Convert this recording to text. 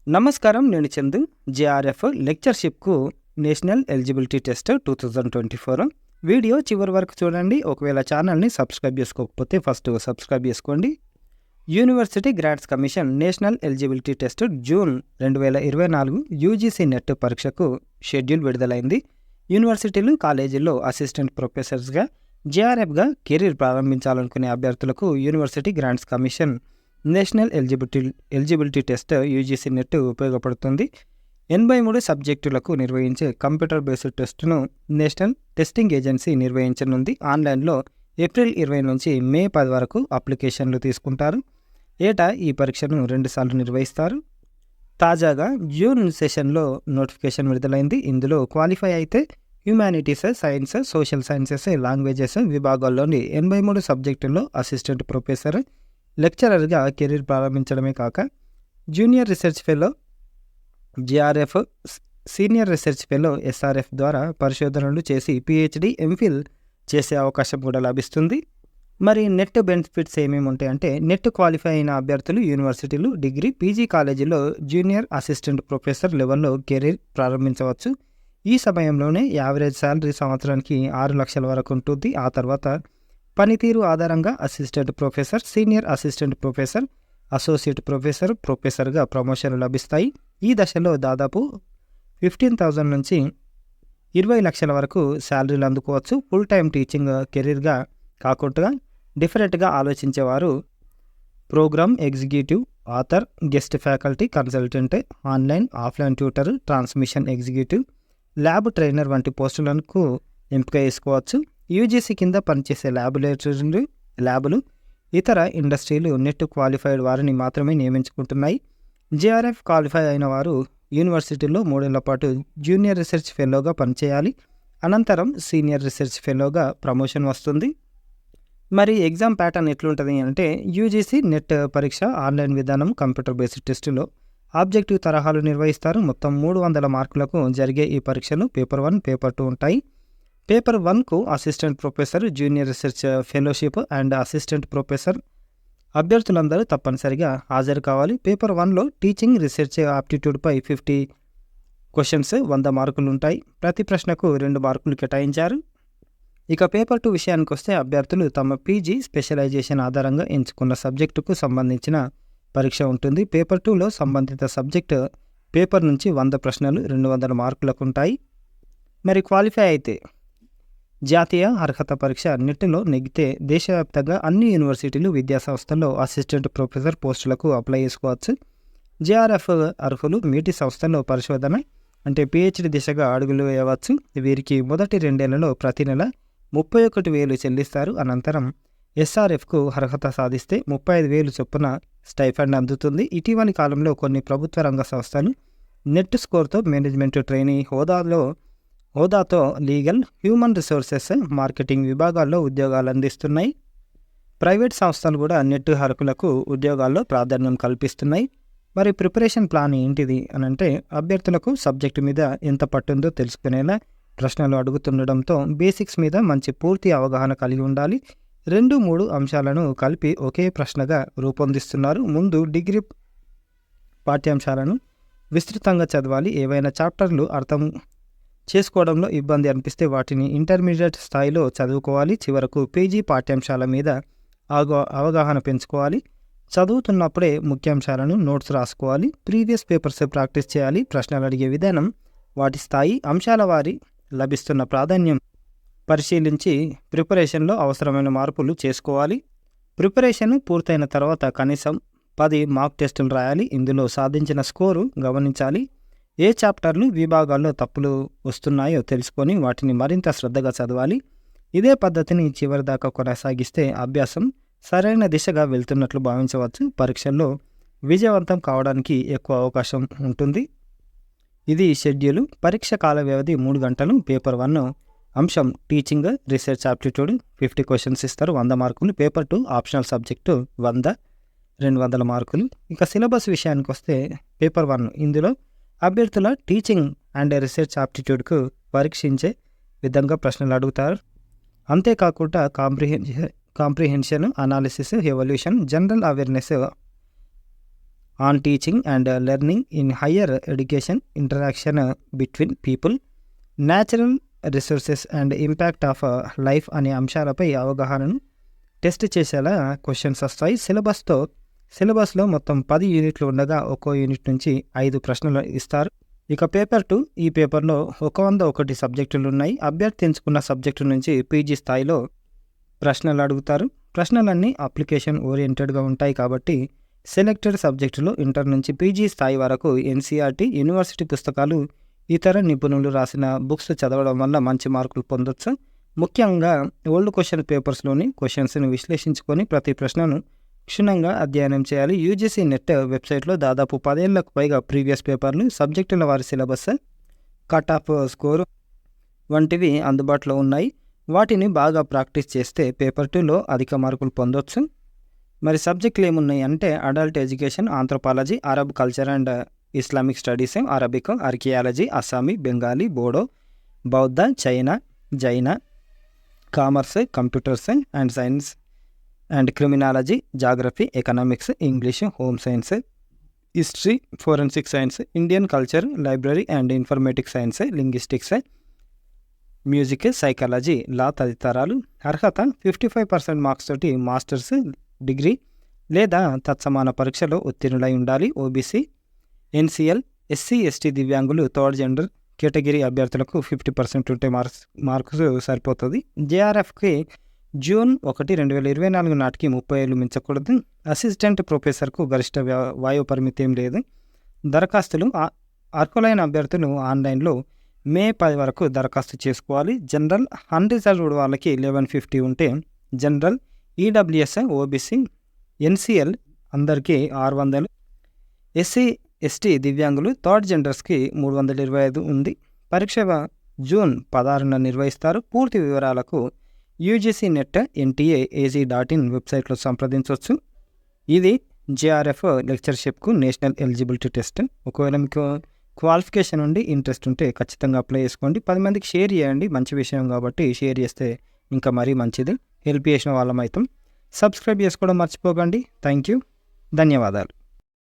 నమస్కారం. నేను చందు. జేఆర్ఎఫ్ లెక్చర్‌షిప్‌కు నేషనల్ ఎలిజిబిలిటీ టెస్ట్ 2024 వీడియో చివరి వరకు చూడండి. ఒకవేళ ఛానల్‌ని సబ్స్క్రైబ్ చేసుకోకపోతే ఫస్ట్ సబ్స్క్రైబ్ చేసుకోండి. University grants commission national eligibility test June 2024 UGC NET పరీక్షకు షెడ్యూల్ విడుదలైంది. యూనివర్సిటీలు, కాలేజీల్లో అసిస్టెంట్ ప్రొఫెసర్స్‌గా, జేఆర్ఎఫ్‌గా కెరీర్ ప్రారంభించాలనుకునే అభ్యర్థులకు university grants commission national eligibility test UGC NET ఉపయోగపడుతుంది. 83 సబ్జెక్టులకు నిర్వహించే కంప్యూటర్ బేస్డ్ టెస్టును నేషనల్ టెస్టింగ్ ఏజెన్సీ నిర్వహించనుంది. ఆన్లైన్లో ఏప్రిల్ 20 నుంచి మే 10 వరకు అప్లికేషన్లు తీసుకుంటారు. ఏటా ఈ పరీక్షను 2 సార్లు నిర్వహిస్తారు. తాజాగా జూన్ సెషన్లో నోటిఫికేషన్ విడుదలైంది. ఇందులో క్వాలిఫై అయితే humanities, science, social sciences, languages విభాగాల్లోని 83 సబ్జెక్టుల్లో అసిస్టెంట్ ప్రొఫెసర్, లెక్చరర్గా కెరీర్ ప్రారంభించడమే కాక junior research fellow JRF, senior research fellow SRF ద్వారా పరిశోధనలు చేసి పిహెచ్డి, ఎంఫిల్ చేసే అవకాశం కూడా లభిస్తుంది. మరి నెట్ బెనిఫిట్స్ ఏమేమి ఉంటాయంటే, నెట్ క్వాలిఫై అయిన అభ్యర్థులు యూనివర్సిటీలు, డిగ్రీ, పీజీ కాలేజీలో జూనియర్ అసిస్టెంట్ ప్రొఫెసర్ లెవెల్లో కెరీర్ ప్రారంభించవచ్చు. ఈ సమయంలోనే యావరేజ్ శాలరీ సంవత్సరానికి 6 లక్షల వరకు ఉంటుంది. ఆ తర్వాత పనితీరు ఆధారంగా assistant professor, senior assistant professor, associate professor, ప్రొఫెసర్గా ప్రమోషన్లు లభిస్తాయి. ఈ దశలో దాదాపు 15,000 నుంచి 20 లక్షల వరకు శాలరీలు అందుకోవచ్చు. ఫుల్ టైం టీచింగ్ కెరీర్గా కాకుండా డిఫరెంట్గా ఆలోచించేవారు programme executive, author, guest faculty, consultant, online, offline tutor, transmission executive, lab trainer వంటి పోస్టులకు ఎంపిక చేసుకోవచ్చు. యూజీసీ కింద పనిచేసే ల్యాబులు, ఇతర ఇండస్ట్రీలు నెట్ క్వాలిఫైడ్ వారిని మాత్రమే నియమించుకుంటున్నాయి. జేఆర్ఎఫ్ క్వాలిఫై అయిన వారు యూనివర్సిటీలో 3 ఏళ్ల పాటు జూనియర్ రీసెర్చ్ ఫెలోగా పనిచేయాలి. అనంతరం సీనియర్ రీసెర్చ్ ఫెలోగా ప్రమోషన్ వస్తుంది. మరి ఎగ్జామ్ ప్యాటర్న్ ఎట్లుంటుంది అంటే, యూజీసీ నెట్ పరీక్ష ఆన్లైన్ విధానం, కంప్యూటర్ బేస్డ్ టెస్టులో ఆబ్జెక్టివ్ తరహాలు నిర్వహిస్తారు. మొత్తం 300 మార్కులకు జరిగే ఈ పరీక్షలు పేపర్ 1, పేపర్ 2 ఉంటాయి. పేపర్ 1కు assistant professor, junior research fellowship and assistant professor అభ్యర్థులందరూ తప్పనిసరిగా హాజరు కావాలి. పేపర్ 1లో టీచింగ్, రీసెర్చ్ ఆప్టిట్యూడ్పై 50 క్వశ్చన్స్, 100 మార్కులు ఉంటాయి. ప్రతి ప్రశ్నకు 2 మార్కులు కేటాయించారు. ఇక పేపర్ 2 విషయానికి వస్తే, అభ్యర్థులు తమ పీజీ స్పెషలైజేషన్ ఆధారంగా ఎంచుకున్న సబ్జెక్టుకు సంబంధించిన పరీక్ష ఉంటుంది. పేపర్ 2లో సంబంధిత సబ్జెక్టు పేపర్ నుంచి 100 ప్రశ్నలు 200 మార్కులకు ఉంటాయి. మరి క్వాలిఫై అయితే జాతీయ అర్హత పరీక్ష నెట్లో నెగ్గితే దేశవ్యాప్తంగా అన్ని యూనివర్సిటీలు, విద్యాసంస్థల్లో అసిస్టెంట్ ప్రొఫెసర్ పోస్టులకు అప్లై చేసుకోవచ్చు. జేఆర్ఎఫ్ అర్హులు మీటి సంస్థల్లో పరిశోధన అంటే పిహెచ్డి దిశగా అడుగులు వేయవచ్చు. వీరికి మొదటి 2 ఏళ్లలో ప్రతి నెల 31,000 చెల్లిస్తారు. అనంతరం ఎస్ఆర్ఎఫ్కు అర్హత సాధిస్తే 35,000 చొప్పున స్టైఫండ్ అందుతుంది. ఇటీవలి కాలంలో కొన్ని ప్రభుత్వ రంగ సంస్థలు నెట్ స్కోర్తో మేనేజ్మెంట్ ట్రైనీ హోదాతో లీగల్, హ్యూమన్ రిసోర్సెస్, మార్కెటింగ్ విభాగాల్లో ఉద్యోగాలు అందిస్తున్నాయి. ప్రైవేట్ సంస్థలు కూడా నెట్ అర్హులకు ఉద్యోగాల్లో ప్రాధాన్యం కల్పిస్తున్నాయి. మరి ప్రిపరేషన్ ప్లాన్ ఏంటిది అని అంటే, అభ్యర్థులకు సబ్జెక్టు మీద ఎంత పట్టుందో తెలుసుకునేలా ప్రశ్నలు అడుగుతుండడంతో బేసిక్స్ మీద మంచి పూర్తి అవగాహన కలిగి ఉండాలి. 2-3 అంశాలను కలిపి ఒకే ప్రశ్నగా రూపొందిస్తున్నారు. ముందు డిగ్రీ పాఠ్యాంశాలను విస్తృతంగా చదవాలి. ఏవైనా చాప్టర్లు అర్థం చేసుకోవడంలో ఇబ్బంది అనిపిస్తే వాటిని ఇంటర్మీడియట్ స్థాయిలో చదువుకోవాలి. చివరకు పీజీ పాఠ్యాంశాల మీద అవగాహన పెంచుకోవాలి. చదువుతున్నప్పుడే ముఖ్యాంశాలను నోట్స్ రాసుకోవాలి. ప్రీవియస్ పేపర్స్ ప్రాక్టీస్ చేయాలి. ప్రశ్నలు అడిగే విధానం, వాటి స్థాయి, అంశాల వారి లభిస్తున్న ప్రాధాన్యం పరిశీలించి ప్రిపరేషన్లో అవసరమైన మార్పులు చేసుకోవాలి. ప్రిపరేషన్ పూర్తయిన తర్వాత కనీసం 10 మాక్ టెస్టులు రాయాలి. ఇందులో సాధించిన స్కోరు గమనించాలి. ఏ చాప్టర్లు, విభాగాల్లో తప్పులు వస్తున్నాయో తెలుసుకొని వాటిని మరింత శ్రద్ధగా చదవాలి. ఇదే పద్ధతిని చివరి దాకా కొనసాగిస్తే అభ్యాసం సరైన దిశగా వెళ్తున్నట్లు భావించవచ్చు. పరీక్షల్లో విజయవంతం కావడానికి ఎక్కువ అవకాశం ఉంటుంది. ఇది షెడ్యూలు. పరీక్ష కాల వ్యవధి 3 గంటలు. పేపర్ 1 అంశం టీచింగ్, రీసెర్చ్ ఆప్టిట్యూడ్ 50 క్వశ్చన్స్ ఇస్తారు, 100 మార్కులు. పేపర్ 2 ఆప్షనల్ సబ్జెక్టు 100, 200 మార్కులు. ఇక సిలబస్ విషయానికి వస్తే, పేపర్ 1 ఇందులో అభ్యర్థుల టీచింగ్ అండ్ రీసెర్చ్ ఆప్టిట్యూడ్కు పరీక్షించే విధంగా ప్రశ్నలు అడుగుతారు. అంతేకాకుండా comprehension, analysis, evolution, general awareness on teaching and learning in higher education, interaction between people, natural resources and impact of life అనే అంశాలపై అవగాహనను టెస్ట్ చేసేలా క్వశ్చన్స్ వస్తాయి. సిలబస్లో మొత్తం 10 యూనిట్లు ఉండగా ఒక్కో యూనిట్ నుంచి 5 ప్రశ్నలు ఇస్తారు. ఇక పేపర్ 2, ఈ పేపర్లో 101 సబ్జెక్టులు ఉన్నాయి. అభ్యర్థి ఎంచుకున్న సబ్జెక్టు నుంచి పీజీ స్థాయిలో ప్రశ్నలు అడుగుతారు. ప్రశ్నలన్నీ అప్లికేషన్ ఓరియంటెడ్గా ఉంటాయి కాబట్టి సెలెక్టెడ్ సబ్జెక్టులో ఇంటర్ నుంచి పీజీ స్థాయి వరకు ఎన్సీఆర్టీ, యూనివర్సిటీ పుస్తకాలు, ఇతర నిపుణులు రాసిన బుక్స్ చదవడం వల్ల మంచి మార్కులు పొందొచ్చు. ముఖ్యంగా ఓల్డ్ క్వశ్చన్ పేపర్స్లోని క్వశ్చన్స్ని విశ్లేషించుకొని ప్రతి ప్రశ్నను క్షుణ్ణంగా అధ్యయనం చేయాలి. యూజీసీ నెట్ వెబ్సైట్లో దాదాపు 10 ఏళ్లకు పైగా ప్రీవియస్ పేపర్లు, సబ్జెక్టుల వారి సిలబస్, కట్ ఆఫ్ స్కోరు వంటివి అందుబాటులో ఉన్నాయి. వాటిని బాగా ప్రాక్టీస్ చేస్తే పేపర్ 2లో అధిక మార్కులు పొందొచ్చు. మరి సబ్జెక్టులు ఏమున్నాయి అంటే adult education, anthropology, Arab culture and Islamic studies, Arabic, archaeology, Assamese, Bengali, Bodo, బౌద్ధ, చైనా, జైన, commerce, computers and science and criminology, geography, economics, English, home science, history, forensic science, Indian culture, library and informatic science, linguistics, music, psychology, law తదితరాలు. అర్హత 55% marks తోటి masters degree లేదా తత్సమాన పరీక్షలో ఉత్తీర్ణులై ఉండాలి. OBC, NCL, SC, ST, దివ్యాంగులు, third gender category అభ్యర్థులకు 50% ఉంటే marks సరిపోతుంది. జేఆర్ఎఫ్కి జూన్ 1, 2024 నాటికి 30 ఏళ్ళు మించకూడదు. అసిస్టెంట్ ప్రొఫెసర్కు గరిష్ట వాయు పరిమితి ఏం లేదు. దరఖాస్తులు అర్హులైన అభ్యర్థులు ఆన్లైన్లో మే 10 వరకు దరఖాస్తు చేసుకోవాలి. జనరల్ అన్రిజర్వ్డ్ వాళ్ళకి 1150 ఉంటే జనరల్, ఈడబ్ల్యూఎస్, ఓబీసీ, ఎన్సీఎల్ అందరికీ 600, ఎస్సీ, ఎస్టీ, దివ్యాంగులు, థర్డ్ జెండర్స్కి 325 ఉంది. పరీక్ష జూన్ 16న నిర్వహిస్తారు. పూర్తి వివరాలకు యూజీసీ నెట్ NTA.ac.in వెబ్సైట్లో సంప్రదించవచ్చు. ఇది జేఆర్ఎఫ్ లెక్చర్షిప్కు నేషనల్ ఎలిజిబిలిటీ టెస్ట్. ఒకవేళ మీకు క్వాలిఫికేషన్ ఉండి ఇంట్రెస్ట్ ఉంటే ఖచ్చితంగా అప్లై చేసుకోండి. 10 మందికి షేర్ చేయండి, మంచి విషయం కాబట్టి షేర్ చేస్తే ఇంకా మరీ మంచిది. హెల్ప్ చేసిన వాళ్ళమైతాం. సబ్స్క్రైబ్ చేసుకోవడం మర్చిపోకండి. థ్యాంక్ యూ, ధన్యవాదాలు.